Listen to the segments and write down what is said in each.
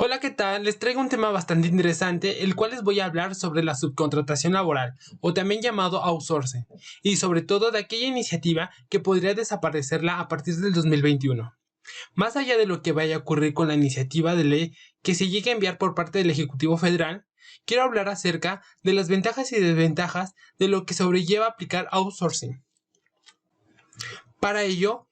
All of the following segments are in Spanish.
Hola, ¿qué tal? Les traigo un tema bastante interesante, el cual les voy a hablar sobre la subcontratación laboral, o también llamado outsourcing, y sobre todo de aquella iniciativa que podría desaparecerla a partir del 2021. Más allá de lo que vaya a ocurrir con la iniciativa de ley que se llegue a enviar por parte del Ejecutivo Federal, quiero hablar acerca de las ventajas y desventajas de lo que sobrelleva aplicar outsourcing. Para ello,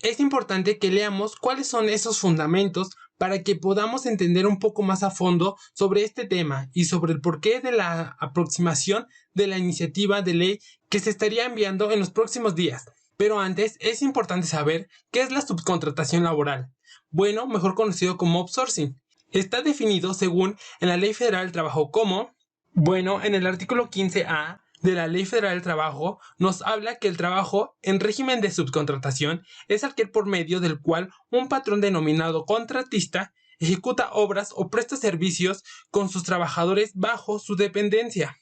es importante que leamos cuáles son esos fundamentos para que podamos entender un poco más a fondo sobre este tema y sobre el porqué de la aproximación de la iniciativa de ley que se estaría enviando en los próximos días. Pero antes es importante saber qué es la subcontratación laboral. Bueno, mejor conocido como outsourcing. Está definido según en la Ley Federal del Trabajo como, en el artículo 15A de la Ley Federal del Trabajo nos habla que el trabajo en régimen de subcontratación es aquel por medio del cual un patrón denominado contratista ejecuta obras o presta servicios con sus trabajadores bajo su dependencia.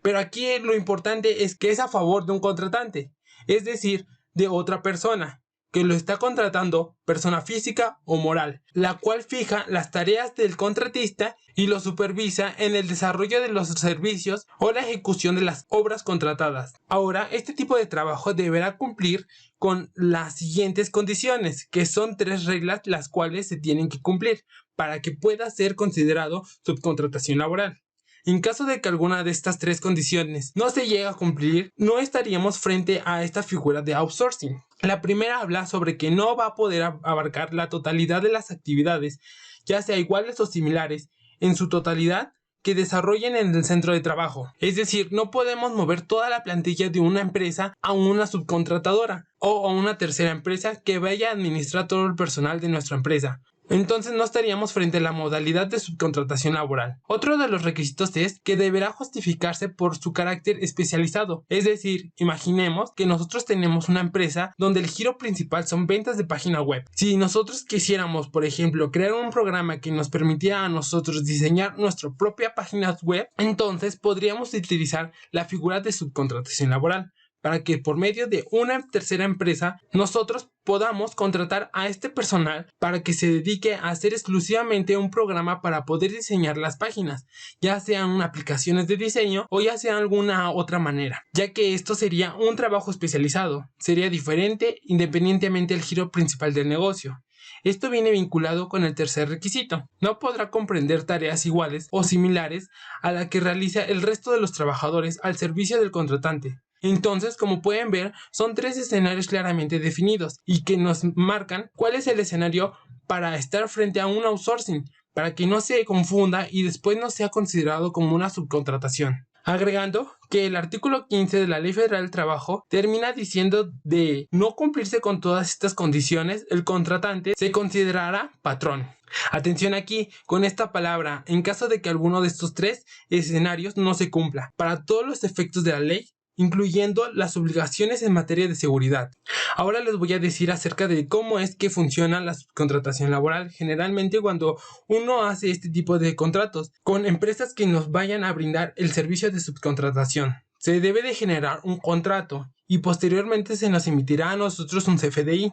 Pero aquí lo importante es que es a favor de un contratante, es decir, de otra persona, que lo está contratando, persona física o moral, la cual fija las tareas del contratista y lo supervisa en el desarrollo de los servicios o la ejecución de las obras contratadas. Ahora, este tipo de trabajo deberá cumplir con las siguientes condiciones, que son 3 reglas las cuales se tienen que cumplir para que pueda ser considerado subcontratación laboral. En caso de que alguna de estas 3 condiciones no se llegue a cumplir, no estaríamos frente a esta figura de outsourcing. La primera habla sobre que no va a poder abarcar la totalidad de las actividades, ya sea iguales o similares, en su totalidad que desarrollen en el centro de trabajo. Es decir, no podemos mover toda la plantilla de una empresa a una subcontratadora o a una tercera empresa que vaya a administrar todo el personal de nuestra empresa. Entonces no estaríamos frente a la modalidad de subcontratación laboral. Otro de los requisitos es que deberá justificarse por su carácter especializado. Es decir, imaginemos que nosotros tenemos una empresa donde el giro principal son ventas de página web. Si nosotros quisiéramos, por ejemplo, crear un programa que nos permitiera a nosotros diseñar nuestra propia página web, entonces podríamos utilizar la figura de subcontratación laboral, para que por medio de una tercera empresa nosotros podamos contratar a este personal para que se dedique a hacer exclusivamente un programa para poder diseñar las páginas, ya sean aplicaciones de diseño o ya sea alguna otra manera, ya que esto sería un trabajo especializado, sería diferente independientemente del giro principal del negocio. Esto viene vinculado con el tercer requisito. No podrá comprender tareas iguales o similares a la que realiza el resto de los trabajadores al servicio del contratante. Entonces, como pueden ver, son 3 escenarios claramente definidos y que nos marcan cuál es el escenario para estar frente a un outsourcing, para que no se confunda y después no sea considerado como una subcontratación. Agregando que el artículo 15 de la Ley Federal del Trabajo termina diciendo de no cumplirse con todas estas condiciones, el contratante se considerará patrón. Atención aquí con esta palabra, en caso de que alguno de estos 3 escenarios no se cumpla, para todos los efectos de la ley, incluyendo las obligaciones en materia de seguridad. Ahora les voy a decir acerca de cómo es que funciona la subcontratación laboral. Generalmente cuando uno hace este tipo de contratos con empresas que nos vayan a brindar el servicio de subcontratación, se debe de generar un contrato y posteriormente se nos emitirá a nosotros un CFDI.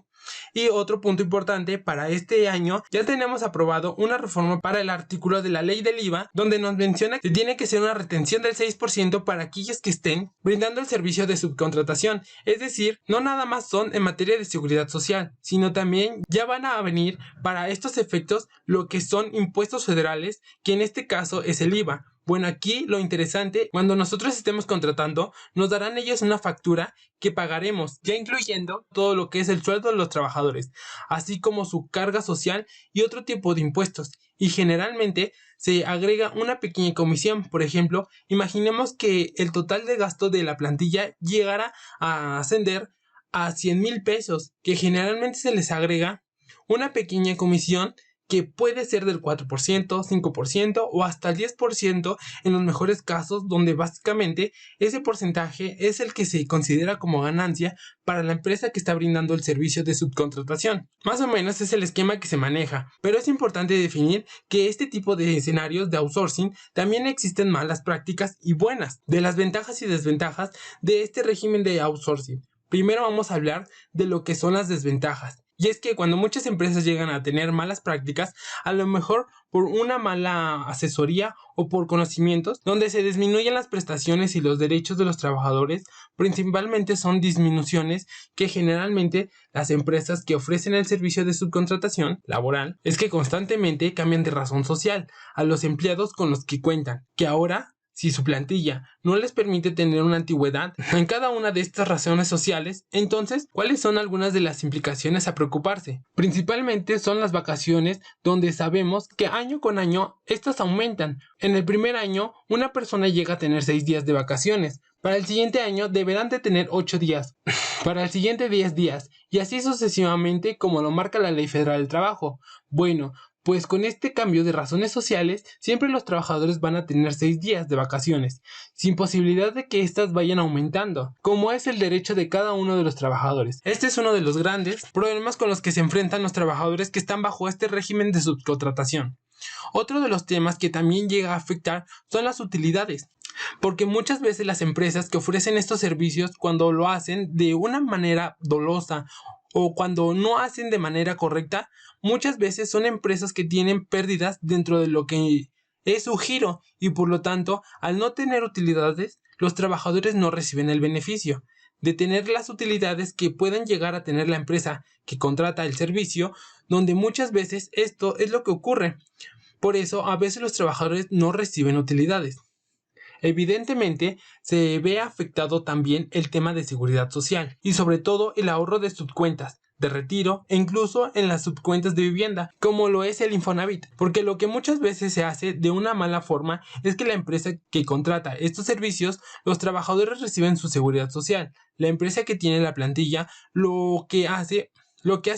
Y otro punto importante, para este año ya tenemos aprobado una reforma para el artículo de la ley del IVA, donde nos menciona que tiene que ser una retención del 6% para aquellos que estén brindando el servicio de subcontratación. Es decir, no nada más son en materia de seguridad social, sino también ya van a venir para estos efectos lo que son impuestos federales, que en este caso es el IVA. Bueno, aquí lo interesante, cuando nosotros estemos contratando, nos darán ellos una factura que pagaremos, ya incluyendo todo lo que es el sueldo de los trabajadores, así como su carga social y otro tipo de impuestos. Y generalmente se agrega una pequeña comisión. Por ejemplo, imaginemos que el total de gasto de la plantilla llegara a ascender a 100,000 pesos, que generalmente se les agrega una pequeña comisión que puede ser del 4%, 5% o hasta el 10% en los mejores casos, donde básicamente ese porcentaje es el que se considera como ganancia para la empresa que está brindando el servicio de subcontratación. Más o menos es el esquema que se maneja, pero es importante definir que este tipo de escenarios de outsourcing también existen malas prácticas y buenas. De las ventajas y desventajas de este régimen de outsourcing, primero vamos a hablar de lo que son las desventajas. Y es que cuando muchas empresas llegan a tener malas prácticas, a lo mejor por una mala asesoría o por conocimientos, donde se disminuyen las prestaciones y los derechos de los trabajadores, principalmente son disminuciones que generalmente las empresas que ofrecen el servicio de subcontratación laboral es que constantemente cambian de razón social a los empleados con los que cuentan, que ahora, si su plantilla no les permite tener una antigüedad en cada una de estas razones sociales, entonces, ¿cuáles son algunas de las implicaciones a preocuparse? Principalmente son las vacaciones, donde sabemos que año con año estas aumentan. En el primer año, una persona llega a tener 6 días de vacaciones. Para el siguiente año deberán de tener 8 días. Para el siguiente 10 días. Y así sucesivamente como lo marca la Ley Federal del Trabajo. Bueno, pues con este cambio de razones sociales, siempre los trabajadores van a tener 6 días de vacaciones, sin posibilidad de que éstas vayan aumentando, como es el derecho de cada uno de los trabajadores. Este es uno de los grandes problemas con los que se enfrentan los trabajadores que están bajo este régimen de subcontratación. Otro de los temas que también llega a afectar son las utilidades, porque muchas veces las empresas que ofrecen estos servicios, cuando lo hacen de una manera dolosa o cuando no hacen de manera correcta, muchas veces son empresas que tienen pérdidas dentro de lo que es su giro y por lo tanto, al no tener utilidades, los trabajadores no reciben el beneficio de tener las utilidades que pueden llegar a tener la empresa que contrata el servicio, donde muchas veces esto es lo que ocurre. Por eso, a veces los trabajadores no reciben utilidades. Evidentemente, se ve afectado también el tema de seguridad social y sobre todo el ahorro de subcuentas de retiro e incluso en las subcuentas de vivienda, como lo es el Infonavit, porque lo que muchas veces se hace de una mala forma es que la empresa que contrata estos servicios, los trabajadores reciben su seguridad social. La empresa que tiene la plantilla lo que hace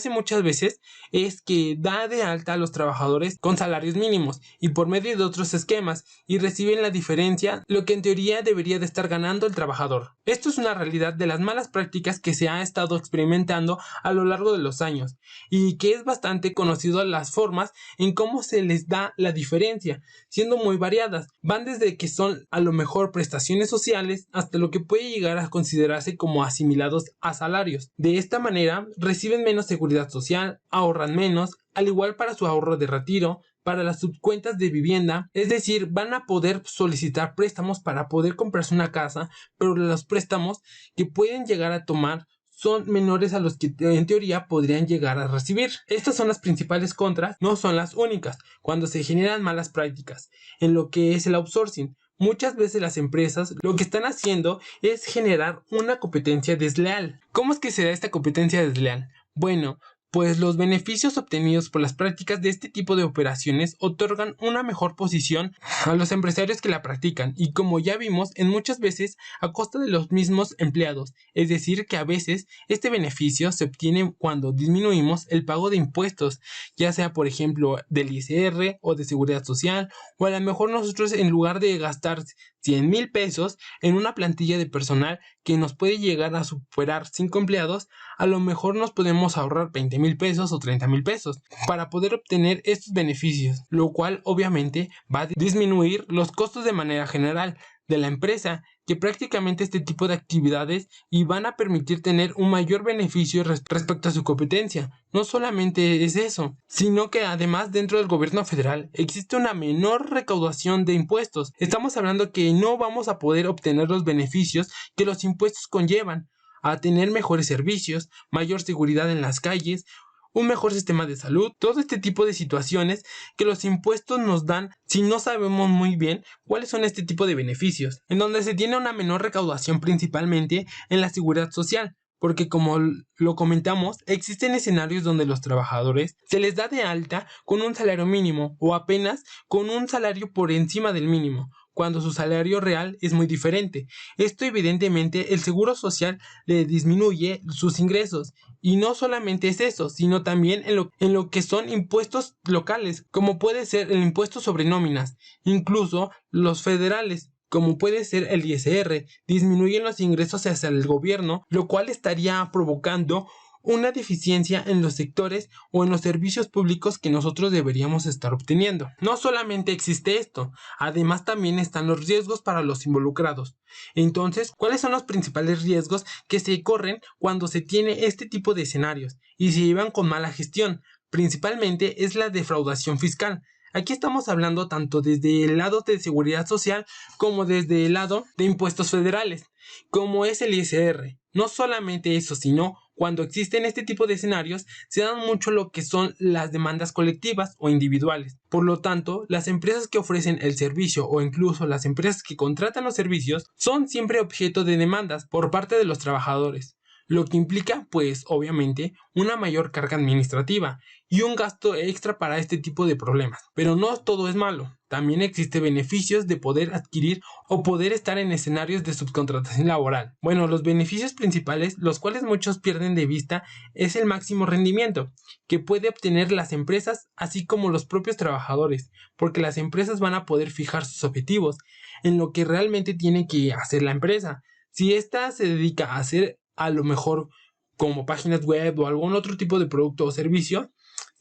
muchas veces es que da de alta a los trabajadores con salarios mínimos y por medio de otros esquemas y reciben la diferencia, lo que en teoría debería de estar ganando el trabajador. Esto es una realidad de las malas prácticas que se ha estado experimentando a lo largo de los años y que es bastante conocido las formas en cómo se les da la diferencia, siendo muy variadas. Van desde que son a lo mejor prestaciones sociales hasta lo que puede llegar a considerarse como asimilados a salarios. De esta manera reciben menos seguridad social, ahorran menos, al igual para su ahorro de retiro, para las subcuentas de vivienda, es decir, van a poder solicitar préstamos para poder comprarse una casa, pero los préstamos que pueden llegar a tomar son menores a los que en teoría podrían llegar a recibir. Estas son las principales contras, no son las únicas, cuando se generan malas prácticas en lo que es el outsourcing. Muchas veces las empresas lo que están haciendo es generar una competencia desleal. ¿Cómo es que se da esta competencia desleal? Bueno, pues los beneficios obtenidos por las prácticas de este tipo de operaciones otorgan una mejor posición a los empresarios que la practican y, como ya vimos, en muchas veces a costa de los mismos empleados, es decir que a veces este beneficio se obtiene cuando disminuimos el pago de impuestos, ya sea por ejemplo del ISR o de seguridad social, o a lo mejor nosotros en lugar de gastar 100,000 pesos en una plantilla de personal que nos puede llegar a superar 5 empleados, a lo mejor nos podemos ahorrar 20,000 pesos o 30,000 pesos para poder obtener estos beneficios, lo cual obviamente va a disminuir los costos de manera general de la empresa, que prácticamente este tipo de actividades y van a permitir tener un mayor beneficio respecto a su competencia. No solamente es eso, sino que además dentro del gobierno federal existe una menor recaudación de impuestos. Estamos hablando que no vamos a poder obtener los beneficios que los impuestos conllevan, a tener mejores servicios, mayor seguridad en las calles, un mejor sistema de salud, todo este tipo de situaciones que los impuestos nos dan si no sabemos muy bien cuáles son este tipo de beneficios, en donde se tiene una menor recaudación principalmente en la seguridad social, porque como lo comentamos, existen escenarios donde los trabajadores se les da de alta con un salario mínimo o apenas con un salario por encima del mínimo, cuando su salario real es muy diferente. Esto evidentemente el seguro social le disminuye sus ingresos. Y no solamente es eso, sino también en lo que son impuestos locales, como puede ser el impuesto sobre nóminas, incluso los federales, como puede ser el ISR, disminuyen los ingresos hacia el gobierno, lo cual estaría provocando una deficiencia en los sectores o en los servicios públicos que nosotros deberíamos estar obteniendo. No solamente existe esto, además también están los riesgos para los involucrados. Entonces, ¿cuáles son los principales riesgos que se corren cuando se tiene este tipo de escenarios y se llevan con mala gestión? Principalmente es la defraudación fiscal. Aquí estamos hablando tanto desde el lado de seguridad social como desde el lado de impuestos federales, como es el ISR. No solamente eso, sino cuando existen este tipo de escenarios, se dan mucho lo que son las demandas colectivas o individuales. Por lo tanto, las empresas que ofrecen el servicio o incluso las empresas que contratan los servicios son siempre objeto de demandas por parte de los trabajadores, lo que implica, pues, obviamente, una mayor carga administrativa y un gasto extra para este tipo de problemas. Pero no todo es malo, también existen beneficios de poder adquirir o poder estar en escenarios de subcontratación laboral. Bueno, los beneficios principales, los cuales muchos pierden de vista, es el máximo rendimiento que puede obtener las empresas, así como los propios trabajadores, porque las empresas van a poder fijar sus objetivos en lo que realmente tiene que hacer la empresa. Si ésta se dedica a hacer a lo mejor como páginas web o algún otro tipo de producto o servicio,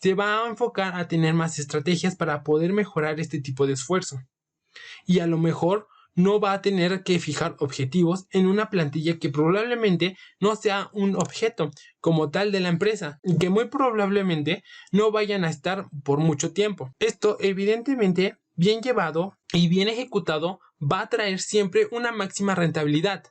se va a enfocar a tener más estrategias para poder mejorar este tipo de esfuerzo. Y a lo mejor no va a tener que fijar objetivos en una plantilla que probablemente no sea un objeto como tal de la empresa y que muy probablemente no vayan a estar por mucho tiempo. Esto evidentemente bien llevado y bien ejecutado va a traer siempre una máxima rentabilidad,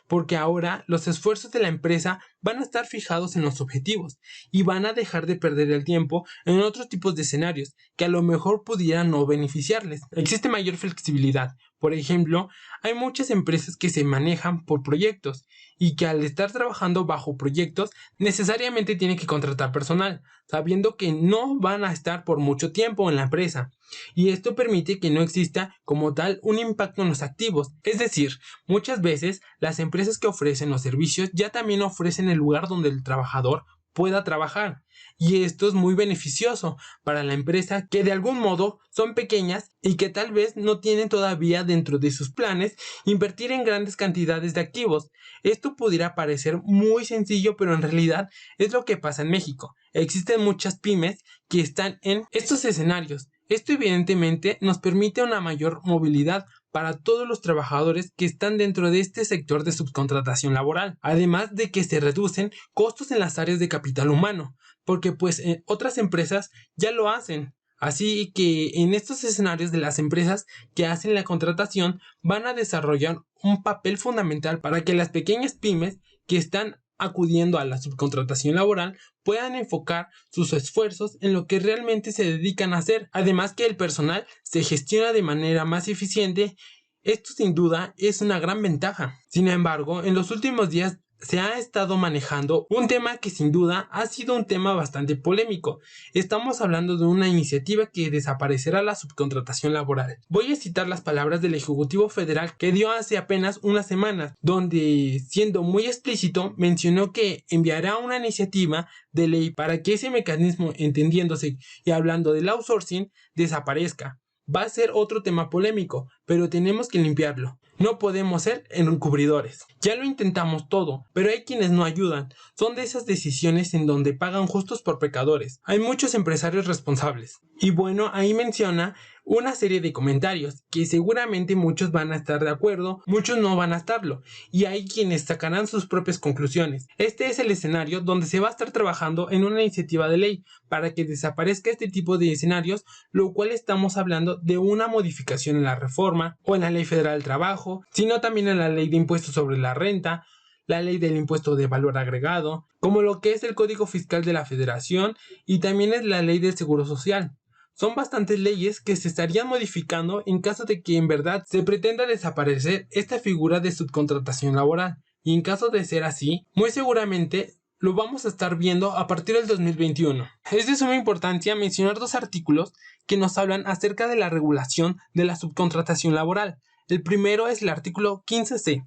porque ahora los esfuerzos de la empresa van a estar fijados en los objetivos y van a dejar de perder el tiempo en otros tipos de escenarios que a lo mejor pudieran no beneficiarles. Existe mayor flexibilidad. Por ejemplo, hay muchas empresas que se manejan por proyectos y que al estar trabajando bajo proyectos necesariamente tienen que contratar personal, sabiendo que no van a estar por mucho tiempo en la empresa. Y esto permite que no exista como tal un impacto en los activos. Es decir, muchas veces las empresas que ofrecen los servicios ya también ofrecen el lugar donde el trabajador pueda trabajar. Y esto es muy beneficioso para la empresa, que de algún modo son pequeñas y que tal vez no tienen todavía dentro de sus planes invertir en grandes cantidades de activos. Esto pudiera parecer muy sencillo, pero en realidad es lo que pasa en México. Existen muchas pymes que están en estos escenarios. Esto evidentemente nos permite una mayor movilidad para todos los trabajadores que están dentro de este sector de subcontratación laboral, además de que se reducen costos en las áreas de capital humano, porque pues otras empresas ya lo hacen. Así que en estos escenarios de las empresas que hacen la contratación van a desarrollar un papel fundamental para que las pequeñas pymes que están acudiendo a la subcontratación laboral puedan enfocar sus esfuerzos en lo que realmente se dedican a hacer. Además que el personal se gestiona de manera más eficiente. Esto sin duda es una gran ventaja. Sin embargo, en los últimos días se ha estado manejando un tema que sin duda ha sido un tema bastante polémico. Estamos hablando de una iniciativa que desaparecerá la subcontratación laboral. Voy a citar las palabras del Ejecutivo Federal que dio hace apenas unas semanas, donde, siendo muy explícito, mencionó que enviará una iniciativa de ley para que ese mecanismo, entendiéndose y hablando del outsourcing, desaparezca. Va a ser otro tema polémico, pero tenemos que limpiarlo. No podemos ser encubridores. Ya lo intentamos todo, pero hay quienes no ayudan. Son de esas decisiones en donde pagan justos por pecadores. Hay muchos empresarios responsables. Y bueno, ahí menciona una serie de comentarios que seguramente muchos van a estar de acuerdo, muchos no van a estarlo, y hay quienes sacarán sus propias conclusiones. Este es el escenario donde se va a estar trabajando en una iniciativa de ley para que desaparezca este tipo de escenarios, lo cual estamos hablando de una modificación en la reforma o en la Ley Federal del Trabajo, sino también en la Ley de Impuestos sobre la Renta, la Ley del Impuesto de Valor Agregado, como lo que es el Código Fiscal de la Federación y también es la Ley del Seguro Social. Son bastantes leyes que se estarían modificando en caso de que en verdad se pretenda desaparecer esta figura de subcontratación laboral. Y en caso de ser así, muy seguramente lo vamos a estar viendo a partir del 2021. Es de suma importancia mencionar dos artículos que nos hablan acerca de la regulación de la subcontratación laboral. El primero es el artículo 15C,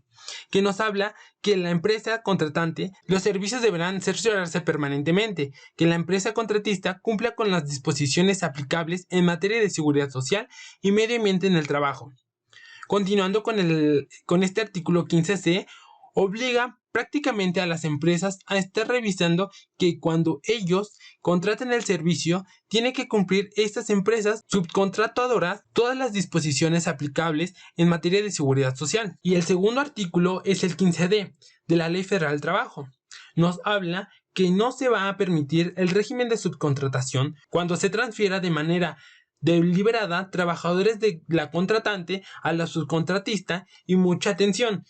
que nos habla que la empresa contratante, los servicios deberán cerciorarse permanentemente, que la empresa contratista cumpla con las disposiciones aplicables en materia de seguridad social y medio ambiente en el trabajo. Continuando con este artículo 15C, obliga prácticamente a las empresas a estar revisando que cuando ellos contraten el servicio, tiene que cumplir estas empresas subcontratadoras todas las disposiciones aplicables en materia de seguridad social. Y el segundo artículo es el 15D de la Ley Federal del Trabajo. Nos habla que no se va a permitir el régimen de subcontratación cuando se transfiera de manera deliberada trabajadores de la contratante a la subcontratista, y mucha atención,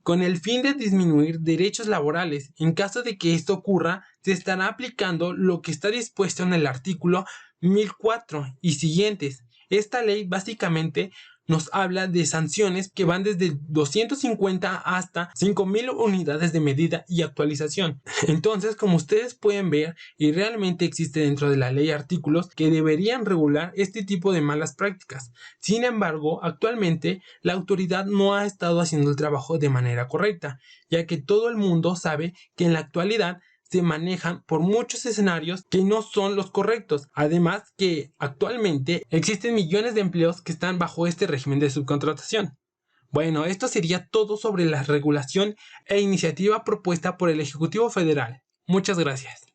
con el fin de disminuir derechos laborales. En caso de que esto ocurra, se estará aplicando lo que está dispuesto en el artículo 1004 y siguientes. Esta ley básicamente nos habla de sanciones que van desde 250 hasta 5,000 unidades de medida y actualización. Entonces, como ustedes pueden ver, y realmente existe dentro de la ley artículos que deberían regular este tipo de malas prácticas. Sin embargo, actualmente la autoridad no ha estado haciendo el trabajo de manera correcta, ya que todo el mundo sabe que en la actualidad se manejan por muchos escenarios que no son los correctos. Además que actualmente existen millones de empleos que están bajo este régimen de subcontratación. Bueno, esto sería todo sobre la regulación e iniciativa propuesta por el Ejecutivo Federal. Muchas gracias.